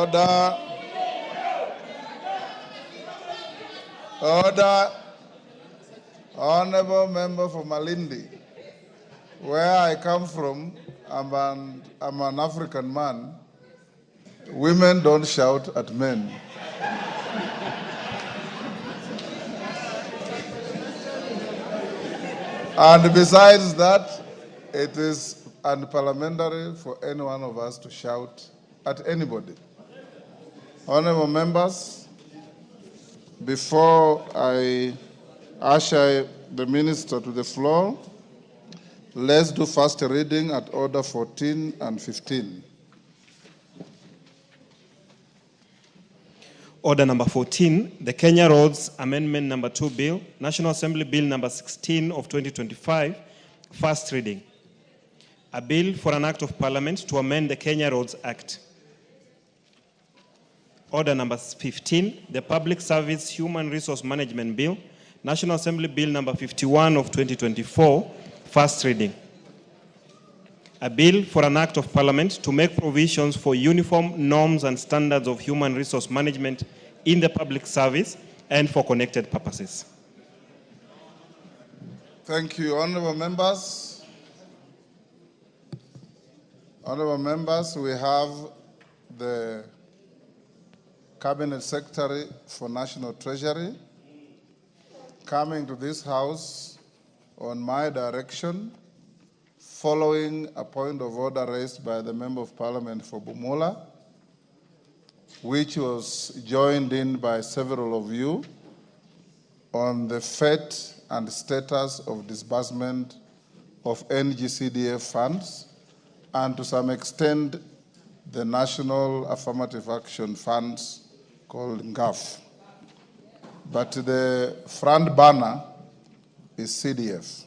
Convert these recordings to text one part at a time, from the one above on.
Order. Order. Honorable member for Malindi. Where I come from, I'm an African man. Women don't shout at men. And besides that, it is unparliamentary for any one of us to shout at anybody. Honorable members, before I usher the minister to the floor, let's do first reading at order 14 and 15. Order number 14, the Kenya Roads Amendment number 2 Bill, National Assembly Bill number 16 of 2025, first reading. A bill for an act of parliament to amend the Kenya Roads Act. Order number 15, the Public Service Human Resource Management Bill, National Assembly Bill number 51 of 2024, first reading. A bill for an act of parliament to make provisions for uniform norms and standards of human resource management in the public service and for connected purposes. Thank you, honorable members. Honorable members, we have the Cabinet Secretary for National Treasury coming to this House on my direction following a point of order raised by the Member of Parliament for Bumula, which was joined in by several of you on the fate and status of disbursement of NGCDF funds and to some extent the National Affirmative Action Funds called NGAF. But the front banner is CDF.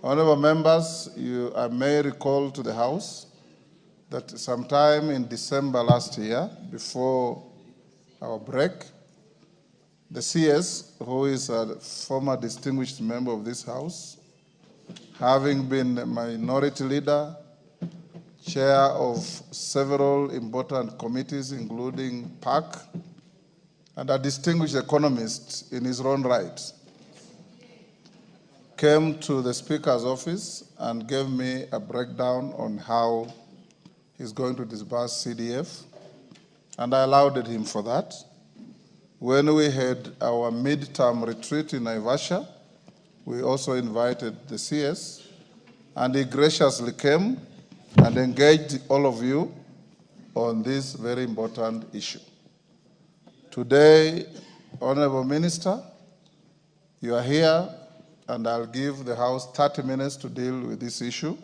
Honorable members, I may recall to the House that sometime in December last year, before our break, the CS, who is a former distinguished member of this House, having been a minority leader, chair of several important committees, including PAC, and a distinguished economist in his own right, came to the Speaker's office and gave me a breakdown on how he's going to disburse CDF, and I allowed him for that. When we had our midterm retreat in Naivasha, we also invited the CS, and he graciously came and engaged all of you on this very important issue. Today, Honorable Minister, you are here, and I'll give the House 30 minutes to deal with this issue,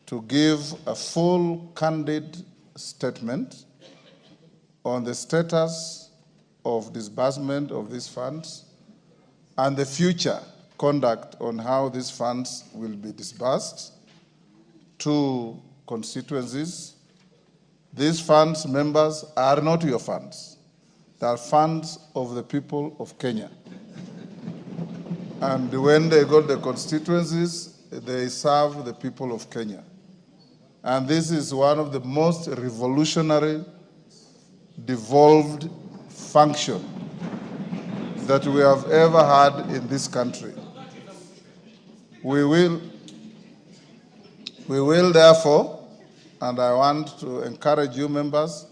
to give a full, candid statement on the status of disbursement of these funds and the future conduct on how these funds will be disbursed to constituencies. These funds, members, are not your funds. They are funds of the people of Kenya. And when they go to the constituencies, they serve the people of Kenya. And this is one of the most revolutionary, devolved function that we have ever had in this country. We will therefore, and I want to encourage you members,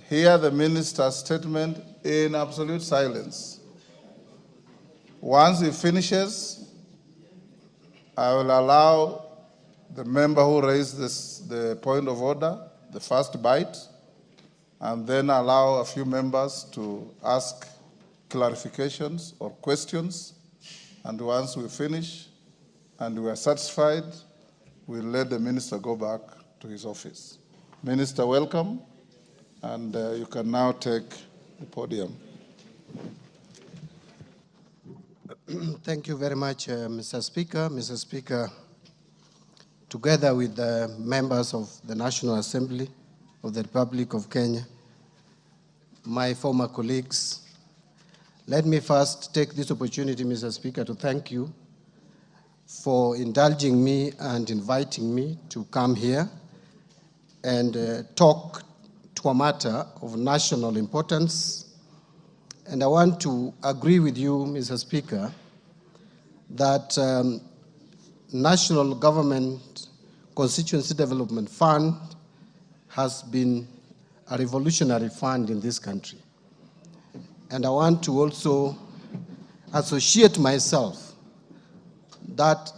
hear the minister's statement in absolute silence. Once he finishes, I will allow the member who raised the point of order, the first bite, and then allow a few members to ask clarifications or questions. And once we finish and we are satisfied, we'll let the minister go back to his office. Minister, welcome, and you can now take the podium. Thank you very much, Mr. Speaker. Mr. Speaker, together with the members of the National Assembly of the Republic of Kenya, my former colleagues, let me first take this opportunity, Mr. Speaker, to thank you for indulging me and inviting me to come here and talk to a matter of national importance. And I want to agree with you, Mr. Speaker, that National Government Constituency Development Fund has been a revolutionary fund in this country. And I want to also associate myself that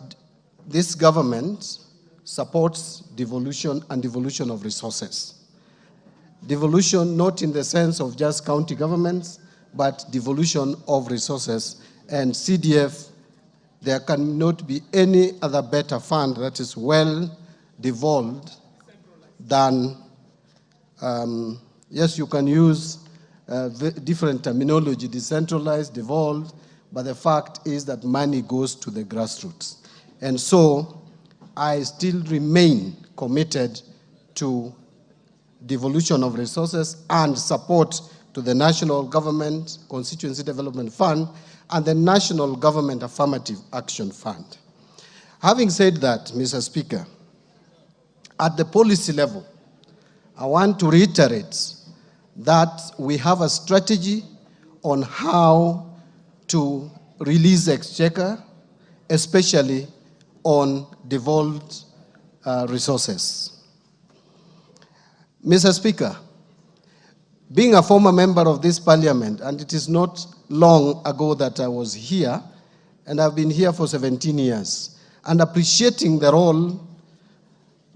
this government supports devolution and devolution of resources. Devolution not in the sense of just county governments, but devolution of resources. And CDF, there cannot be any other better fund that is well devolved than, yes, you can use different terminology, decentralized, devolved, but the fact is that money goes to the grassroots. And so I still remain committed to devolution of resources and support to the National Government Constituency Development Fund and the National Government Affirmative Action Fund. Having said that, Mr. Speaker, at the policy level, I want to reiterate that we have a strategy on how to release exchequer, especially on devolved resources. Mr. Speaker, being a former member of this parliament, and it is not long ago that I was here, and I've been here for 17 years, and appreciating the role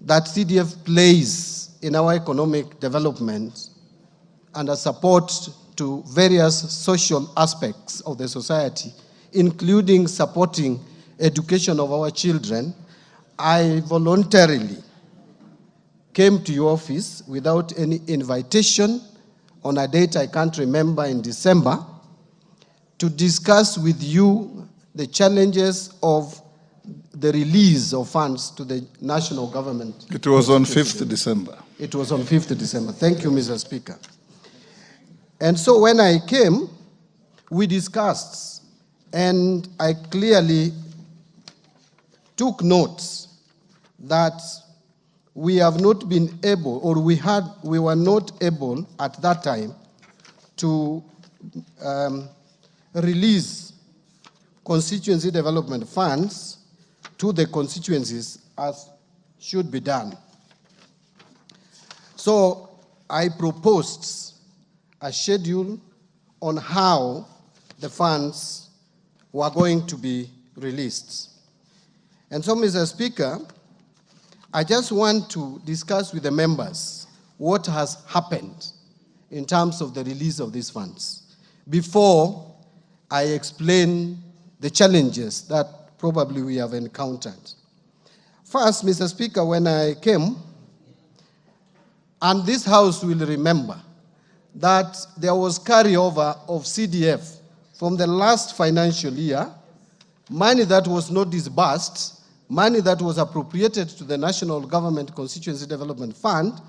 that CDF plays in our economic development and a support to various social aspects of the society, including supporting education of our children, I voluntarily came to your office without any invitation on a date I can't remember in December to discuss with you the challenges of the release of funds to the national government. It was on 5th December. It was on 5th December. Thank you, Mr. Speaker. And so when I came, we discussed, and I clearly took notes that we have not been able, or we were not able at that time to release constituency development funds to the constituencies as should be done. So I proposed a schedule on how the funds were going to be released. And so, Mr. Speaker, I just want to discuss with the members what has happened in terms of the release of these funds before I explain the challenges that probably we have encountered. First, Mr. Speaker, when I came, and this House will remember that there was carryover of CDF from the last financial year, money that was not disbursed, money that was appropriated to the National Government Constituency Development Fund,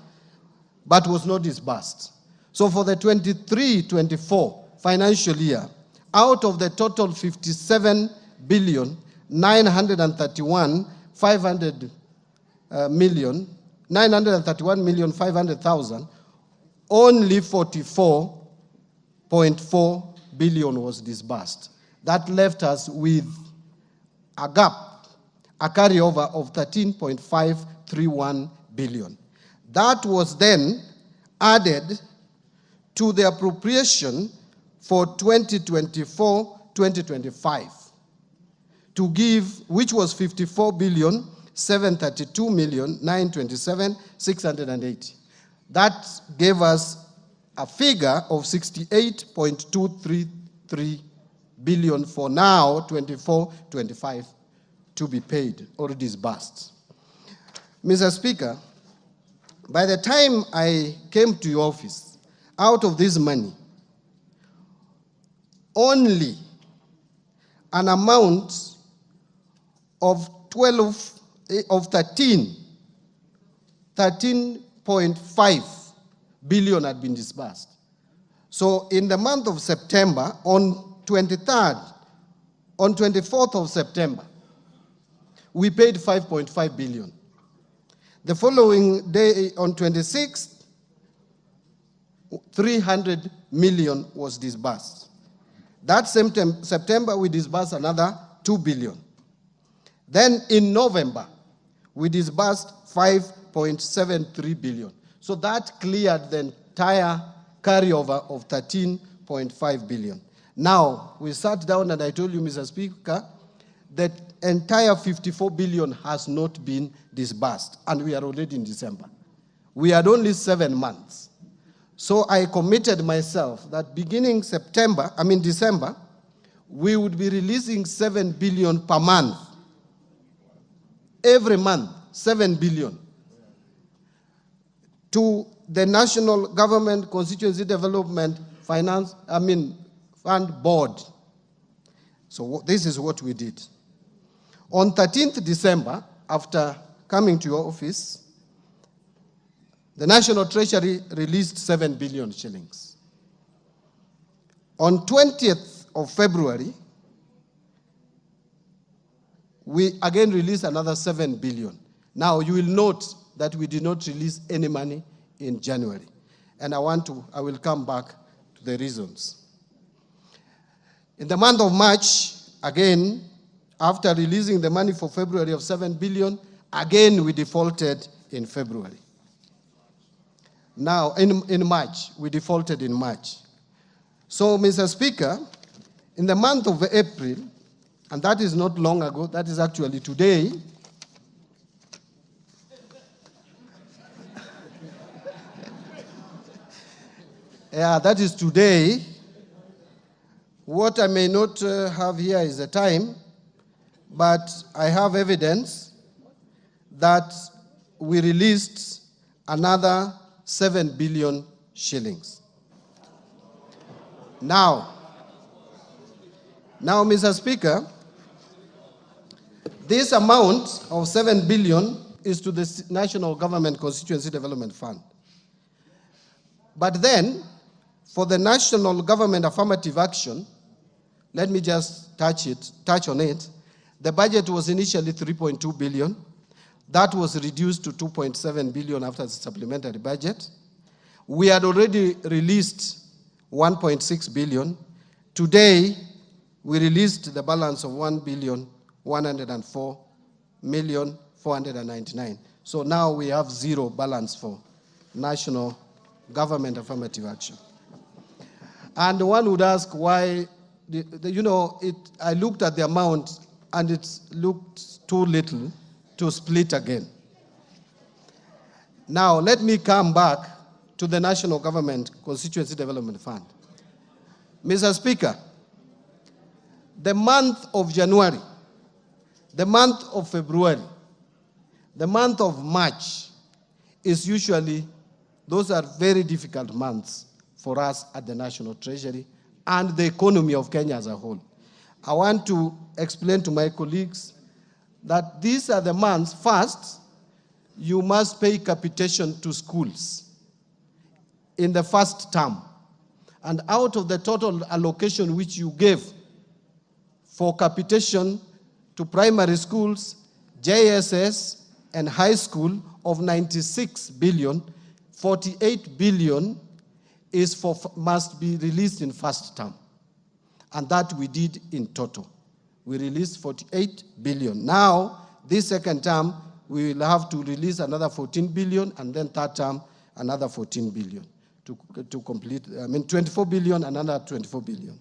but was not disbursed. So for the 23-24 financial year, out of the total 57 billion, 931,500,000, only 44.4 billion was disbursed. That left us with a gap, a carryover of 13.531 billion. That was then added to the appropriation for 2024-2025 to give, which was 54,732,927,680. That gave us a figure of 68.233 billion for now, 24-25, to be paid or disbursed. Mr. Speaker, by the time I came to your office, out of this money, only an amount of 13.5 billion had been disbursed. So in the month of September, on 24th of September, we paid 5.5 billion. The following day, on 26th, 300 million was disbursed. That same September, we disbursed another 2 billion. Then in November, we disbursed 5.73 billion. So that cleared the entire carryover of 13.5 billion. Now, we sat down and I told you, Mr. Speaker, that entire 54 billion has not been disbursed, and we are already in December. We had only 7 months. So I committed myself that beginning December, we would be releasing 7 billion per month. Every month, 7 billion. To the National Government Constituency Development Fund Board. So this is what we did. On 13th December, after coming to your office, the National Treasury released 7 billion shillings. On 20th of February, we again released another 7 billion. Now, you will note that we did not release any money in January. And I will come back to the reasons. In the month of March, again, after releasing the money for February of 7 billion, again we defaulted in February. Now, in March, we defaulted in March. So, Mr. Speaker, in the month of April, and that is not long ago, that is actually today, yeah, that is today. What I may not have here is the time, but I have evidence that we released another 7 billion shillings. Now, Mr. Speaker, this amount of 7 billion is to the National Government Constituency Development Fund. But then, for the National Government Affirmative Action, let me just touch on it. The budget was initially 3.2 billion. That was reduced to 2.7 billion after the supplementary budget. We had already released 1.6 billion. Today, we released the balance of 1,104,499,000. So now we have zero balance for National Government Affirmative Action. And one would ask why, I looked at the amount and it looked too little to split again. Now, let me come back to the National Government Constituency Development Fund. Mr. Speaker, the month of January, the month of February, the month of March is usually, those are very difficult months for us at the National Treasury and the economy of Kenya as a whole. I want to explain to my colleagues that these are the months. First, you must pay capitation to schools in the first term. And out of the total allocation which you gave for capitation to primary schools, JSS, and high school of 96 billion, 48 billion must be released in first term. And that we did in total. We released 48 billion. Now, this second term, we will have to release another 14 billion, and then third term, another 14 billion to complete, 24 billion, another 24 billion.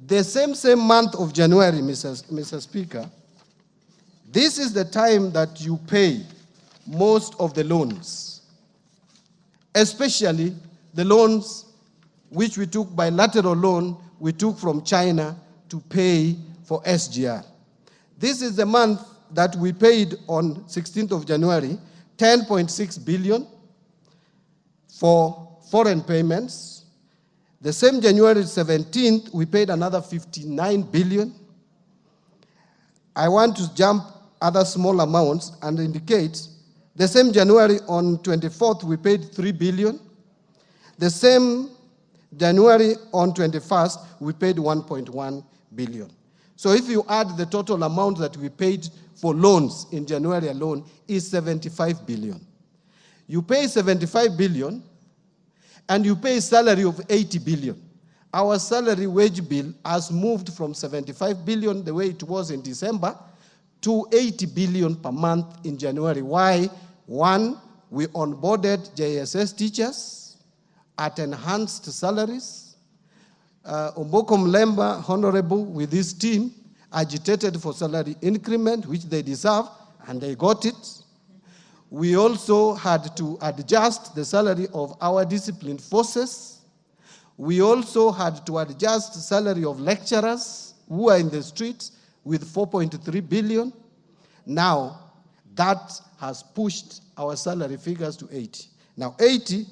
The same month of January, Mr. Speaker, this is the time that you pay most of the loans, especially the loans which we took, bilateral loan we took from China to pay for SGR. This is the month that we paid on 16th of January, 10.6 billion for foreign payments. The same January 17th, we paid another 59 billion. I want to jump other small amounts and indicate the same January on 24th, we paid 3 billion. The same January on 21st, we paid 1.1 billion. So if you add the total amount that we paid for loans in January alone is 75 billion. You pay 75 billion, and you pay salary of 80 billion. Our salary wage bill has moved from 75 billion, the way it was in December, to 80 billion per month in January. Why? One, we onboarded JSS teachers at enhanced salaries. Omboko Mlemba, Honorable, with his team, agitated for salary increment, which they deserve, and they got it. We also had to adjust the salary of our disciplined forces. We also had to adjust the salary of lecturers who are in the streets with 4.3 billion. Now, that has pushed our salary figures to 80. Now, 80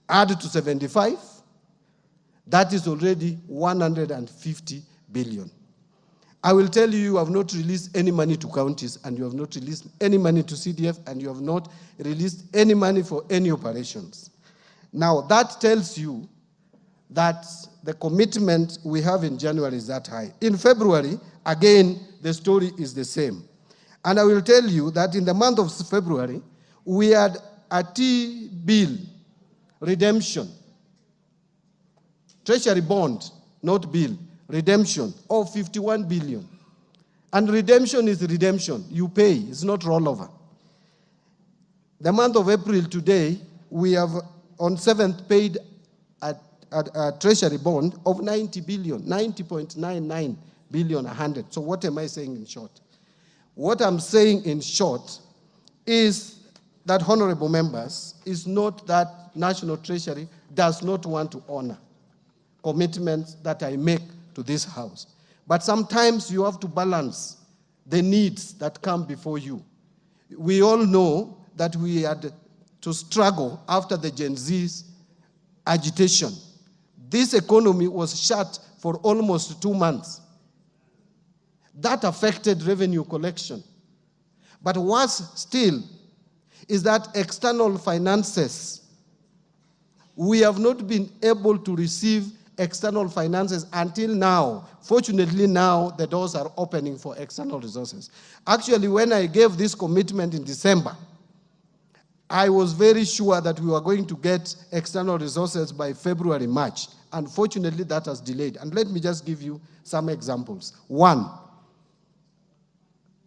added to 75, that is already 150 billion. I will tell you, you have not released any money to counties, and you have not released any money to CDF, and you have not released any money for any operations. Now, that tells you that the commitment we have in January is that high. In February, again, the story is the same. And I will tell you that in the month of February, we had a T-bill redemption, treasury bond, not bill, redemption of 51 billion. And redemption is redemption. You pay, it's not rollover. The month of April today, we have on 7th paid a treasury bond of 90 billion, 90.99 billion 100. So what am I saying in short? What I'm saying in short is that, honorable members, is not that National Treasury does not want to honor commitments that I make to this House. But sometimes you have to balance the needs that come before you. We all know that we had to struggle after the Gen Z's agitation. This economy was shut for almost 2 months. That affected revenue collection. But worse still is that external finances, we have not been able to receive external finances until now. Fortunately, now the doors are opening for external resources. Actually, when I gave this commitment in December, I was very sure that we were going to get external resources by February, March. Unfortunately, that has delayed. And let me just give you some examples. One,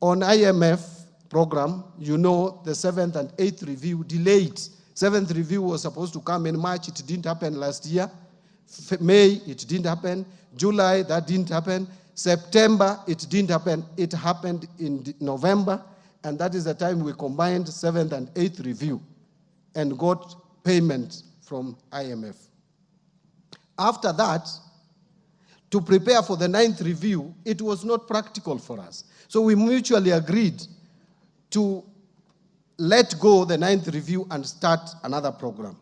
on IMF program, you know the 7th and 8th review delayed. 7th review was supposed to come in March. It didn't happen last year. May, it didn't happen. July, that didn't happen. September, it didn't happen. It happened in November, and that is the time we combined 7th and 8th review and got payment from IMF. After that, to prepare for the 9th review, it was not practical for us. So we mutually agreed to let go the 9th review and start another program.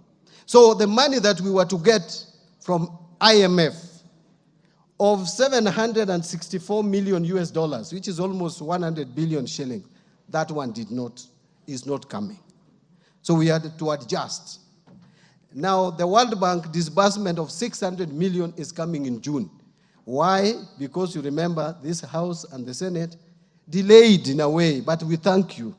So the money that we were to get from IMF of 764 million US dollars, which is almost 100 billion shillings, that one is not coming. So we had to adjust. Now the World Bank disbursement of 600 million is coming in June. Why? Because you remember this House and the Senate delayed in a way, but we thank you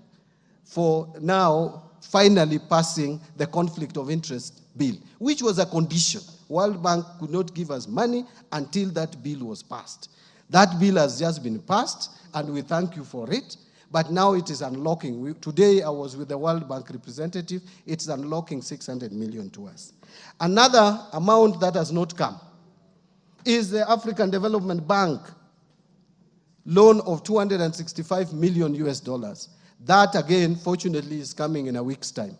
for now finally passing the conflict of interest bill, which was a condition. World Bank could not give us money until that bill was passed. That bill has just been passed, and we thank you for it, but now it is unlocking. Today I was with the World Bank representative. It's unlocking 600 million to us. Another amount that has not come is the African Development Bank loan of 265 million US dollars. That, again, fortunately, is coming in a week's time.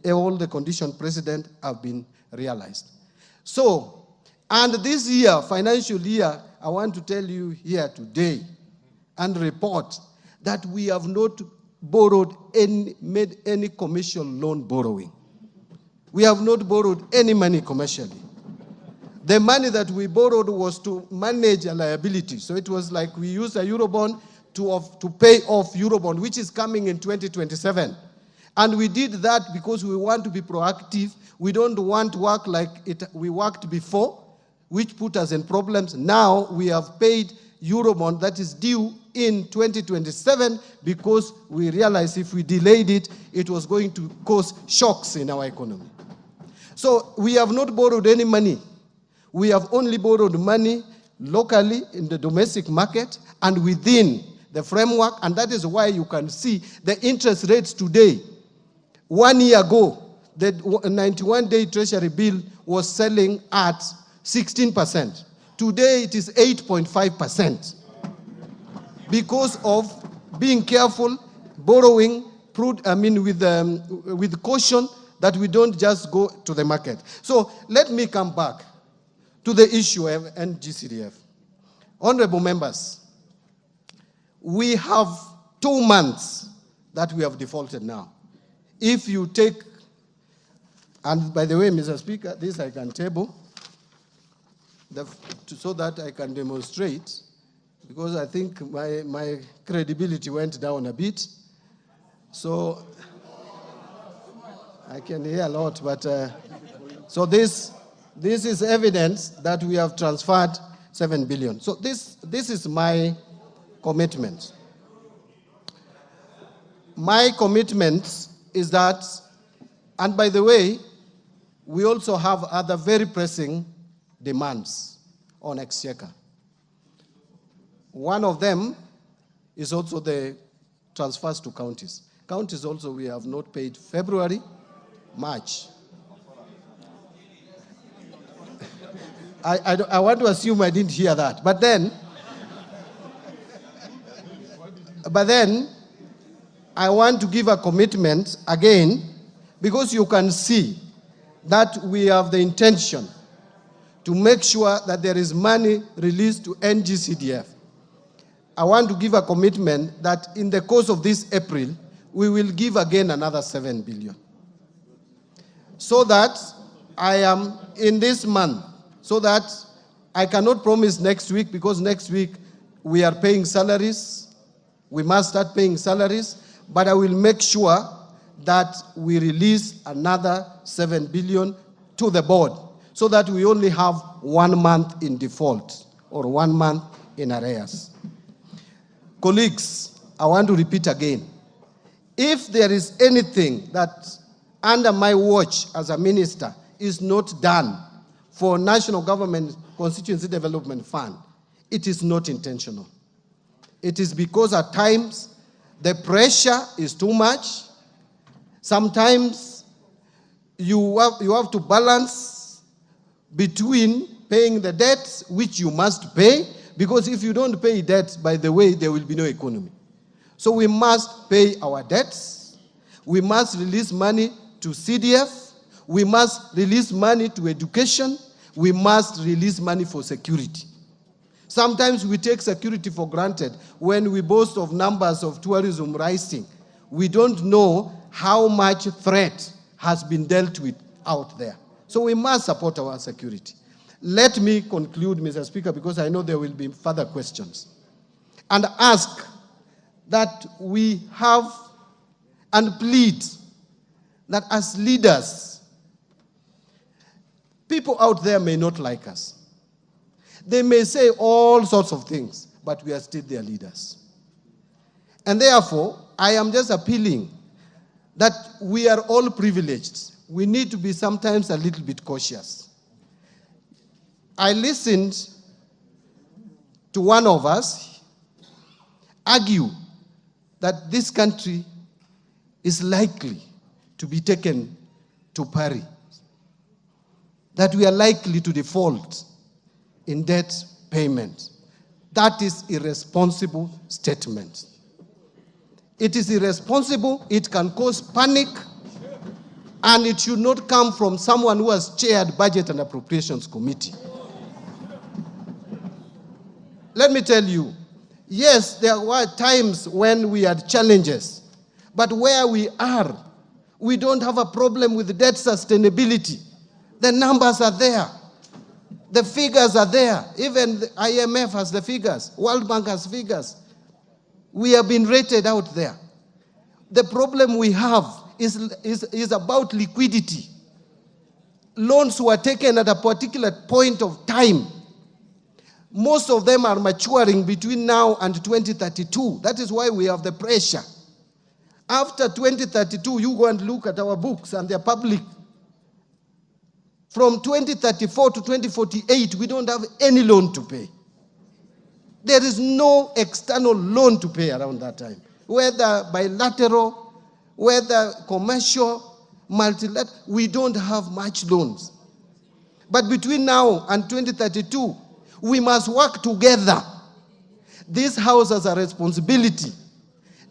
All the conditions precedent have been realized. So, and this year, financial year, I want to tell you here today and report that we have not borrowed made any commercial loan borrowing. We have not borrowed any money commercially. The money that we borrowed was to manage a liability. So it was like we used a Eurobond to pay off Eurobond, which is coming in 2027. And we did that because we want to be proactive. We don't want to work like we worked before, which put us in problems. Now we have paid Eurobond that is due in 2027 because we realized if we delayed it, it was going to cause shocks in our economy. So we have not borrowed any money. We have only borrowed money locally in the domestic market and within the framework, and that is why you can see the interest rates today. 1 year ago, the 91-day treasury bill was selling at 16%. Today it is 8.5% because of being careful, borrowing, with caution, that we don't just go to the market. So let me come back to the issue of NGCDF. Honorable members, we have 2 months that we have defaulted now. If you take, and by the way, Mr. Speaker, this I can table, so that I can demonstrate, because I think my credibility went down a bit. So I can hear a lot, but so this is evidence that we have transferred 7 billion. So this is my commitment. My commitment is that, and by the way, we also have other very pressing demands on Exchequer. One of them is also the transfers to counties. Counties also, we have not paid February, March. I want to assume I didn't hear that. But then I want to give a commitment again, because you can see that we have the intention to make sure that there is money released to NGCDF. I want to give a commitment that in the course of this April, we will give again another 7 billion. So that I am in this month, so that I cannot promise next week, because next week we are paying salaries. We must start paying salaries, but I will make sure that we release another 7 billion to the board, so that we only have 1 month in default or 1 month in arrears. Colleagues, I want to repeat again. If there is anything that under my watch as a minister is not done for National Government Constituency Development Fund, it is not intentional. It is because at times the pressure is too much. Sometimes you have to balance between paying the debts, which you must pay, because if you don't pay debt, by the way, there will be no economy. So we must pay our debts. We must release money to CDF. We must release money to education. We must release money for security. Sometimes we take security for granted when we boast of numbers of tourism rising. We don't know how much threat has been dealt with out there. So we must support our security. Let me conclude, Mr. Speaker, because I know there will be further questions, and ask that we have and plead that as leaders, people out there may not like us. They may say all sorts of things, but we are still their leaders. And therefore, I am just appealing that we are all privileged. We need to be sometimes a little bit cautious. I listened to one of us argue that this country is likely to be taken to pari, that we are likely to default in debt payment. That is irresponsible statement. It is irresponsible, it can cause panic, and it should not come from someone who has chaired Budget and Appropriations Committee. Let me tell you, yes, there were times when we had challenges, but where we are, we don't have a problem with debt sustainability. The numbers are there. The figures are there. Even the IMF has the figures. World Bank has figures. We have been rated out there. The problem we have is about liquidity. Loans were taken at a particular point of time. Most of them are maturing between now and 2032. That is why we have the pressure. After 2032, you go and look at our books, and they're public. From 2034 to 2048, we don't have any loan to pay. There is no external loan to pay around that time, whether bilateral, whether commercial, multilateral. We don't have much loans. But between now and 2032, we must work together. This House has a responsibility.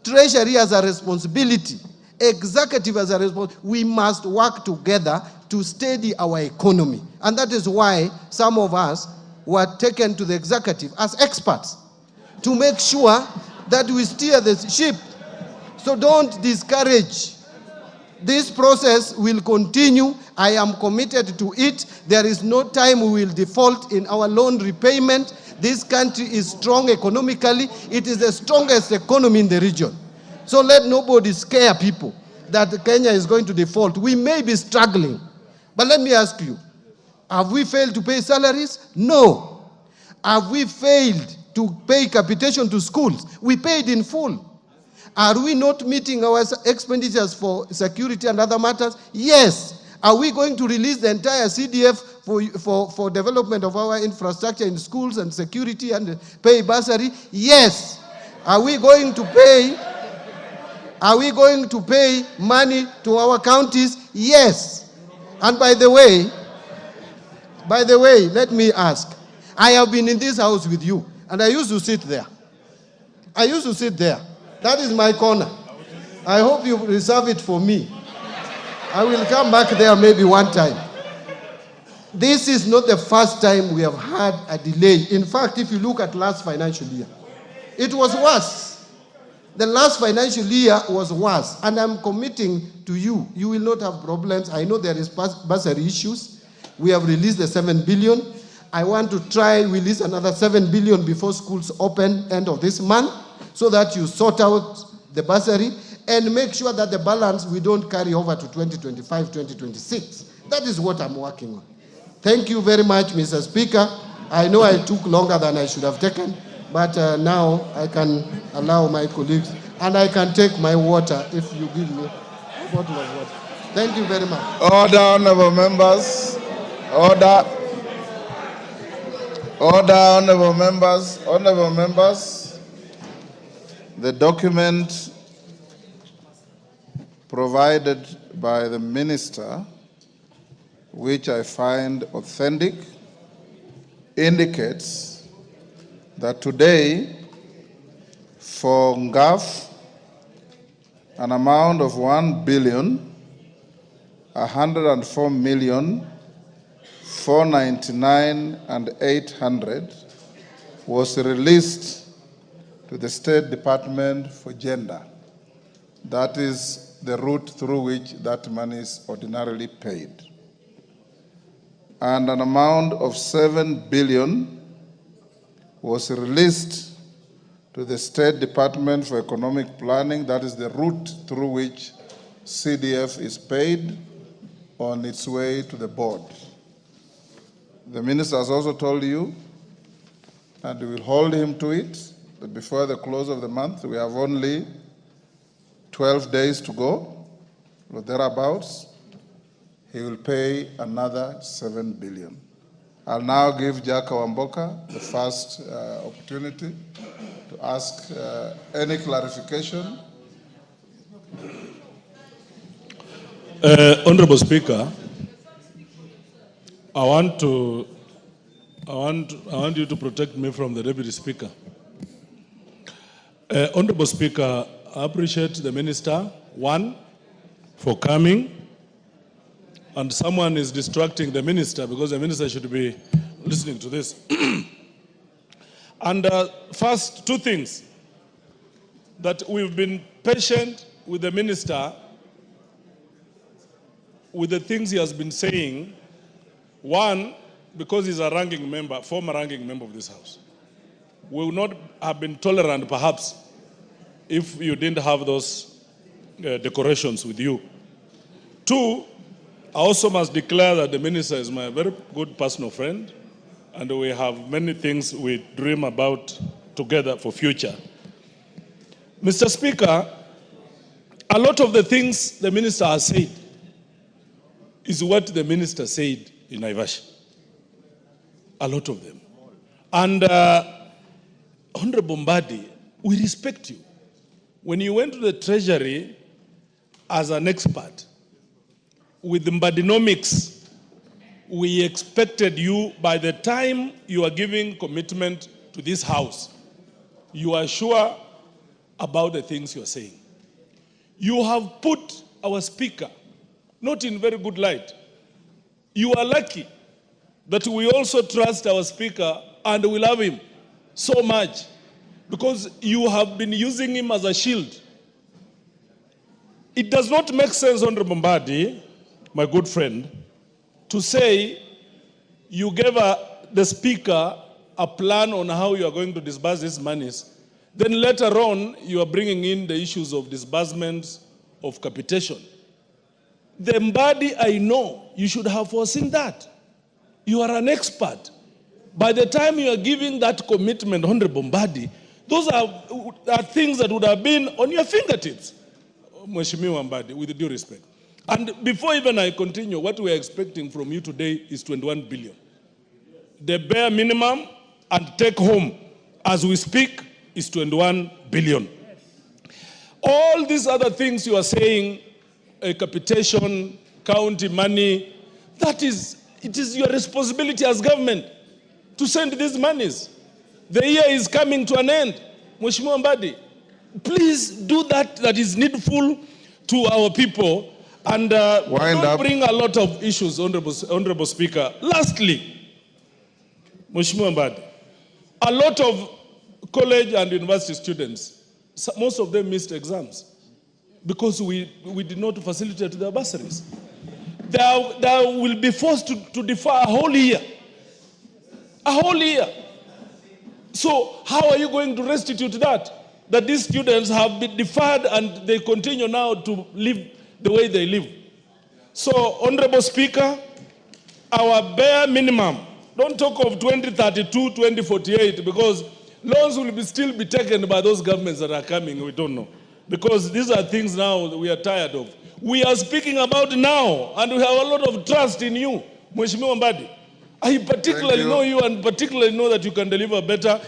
Treasury has a responsibility. Executive has a responsibility. We must work together to steady our economy. And that is why some of us were taken to the executive as experts to make sure that we steer the ship. So don't discourage. This process will continue. I am committed to it. There is no time we will default in our loan repayment. This country is strong economically. It is the strongest economy in the region. So let nobody scare people that Kenya is going to default. We may be struggling. But let me ask you, have we failed to pay salaries? No. Have we failed to pay capitation to schools? We paid in full. Are we not meeting our expenditures for security and other matters? Yes. Are we going to release the entire CDF for development of our infrastructure in schools and security and pay bursary? Yes. Are we going to pay money to our counties? Yes. And by the way, let me ask. I have been in this house with you, and I used to sit there. That is my corner. I hope you reserve it for me. I will come back there maybe one time. This is not the first time we have had a delay. In fact, if you look at last financial year, it was worse. The last financial year was worse. And I'm committing to you, you will not have problems. I know there is bursary issues. We have released the 7 billion. I want to try release another 7 billion before schools open end of this month, so that you sort out the bursary and make sure that the balance we don't carry over to 2025, 2026. That is what I'm working on. Thank you very much, Mr. Speaker. I know I took longer than I should have taken, but now I can allow my colleagues, and I can take my water if you give me a bottle of water. Thank you very much. Order, honorable members. Order. Order, honorable members. Honorable members, the document provided by the minister, which I find authentic, indicates that today, for NGAF, an amount of 1,104,499,800 was released to the State Department for Gender. That is the route through which that money is ordinarily paid. And an amount of 7 billion was released to the State Department for Economic Planning. That is the route through which CDF is paid on its way to the board. The minister has also told you, and we will hold him to it, that before the close of the month, we have only 12 days to go, or thereabouts. He will pay another 7 billion. I'll now give Jack Wamboka the first opportunity to ask any clarification. Honorable Speaker, I want you to protect me from the Deputy Speaker. Honorable Speaker, I appreciate the Minister, one, for coming, and someone is distracting the Minister because the Minister should be listening to this. And first, two things. That we've been patient with the Minister with the things he has been saying. One, because he's a ranking member, former ranking member of this House. We would not have been tolerant, perhaps, if you didn't have those decorations with you. Two, I also must declare that the Minister is my very good personal friend, and we have many things we dream about together for future. Mr. Speaker, a lot of the things the Minister has said is what the Minister said in Naivasha. A lot of them. And Honorable Mbadi, we respect you. When you went to the Treasury as an expert with Mbadinomics, we expected you, by the time you are giving commitment to this house, you are sure about the things you are saying. You have put our speaker not in very good light. You are lucky that we also trust our speaker and we love him so much, because you have been using him as a shield. It does not make sense, Honorable Mbadi, my good friend, to say you gave the speaker a plan on how you are going to disburse these monies, then later on you are bringing in the issues of disbursements of capitation. The Mbadi, I know, you should have foreseen that. You are an expert. By the time you are giving that commitment, Honorable Mbadi, those are things that would have been on your fingertips, Mheshimiwa Mbadi, with due respect. And before even I continue, what we are expecting from you today is 21 billion. The bare minimum and take home, as we speak, is 21 billion. All these other things you are saying, capitation, county money, it is your responsibility as government to send these monies. The year is coming to an end. Mheshimiwa Mbadi, please do that is needful to our people, and don't bring a lot of issues, Honorable Speaker. Lastly, Mheshimiwa Mbadi, a lot of college and university students, most of them missed exams because we did not facilitate their bursaries. They will be forced to defer a whole year. A whole year. So how are you going to restitute that? That these students have been deferred and they continue now to live the way they live. So, Honorable Speaker, our bare minimum, don't talk of 2032, 2048, because loans will still be taken by those governments that are coming, we don't know. Because these are things now that we are tired of. We are speaking about now, and we have a lot of trust in you, Mheshimiwa Mbadi. I particularly know you and particularly know that you can deliver better.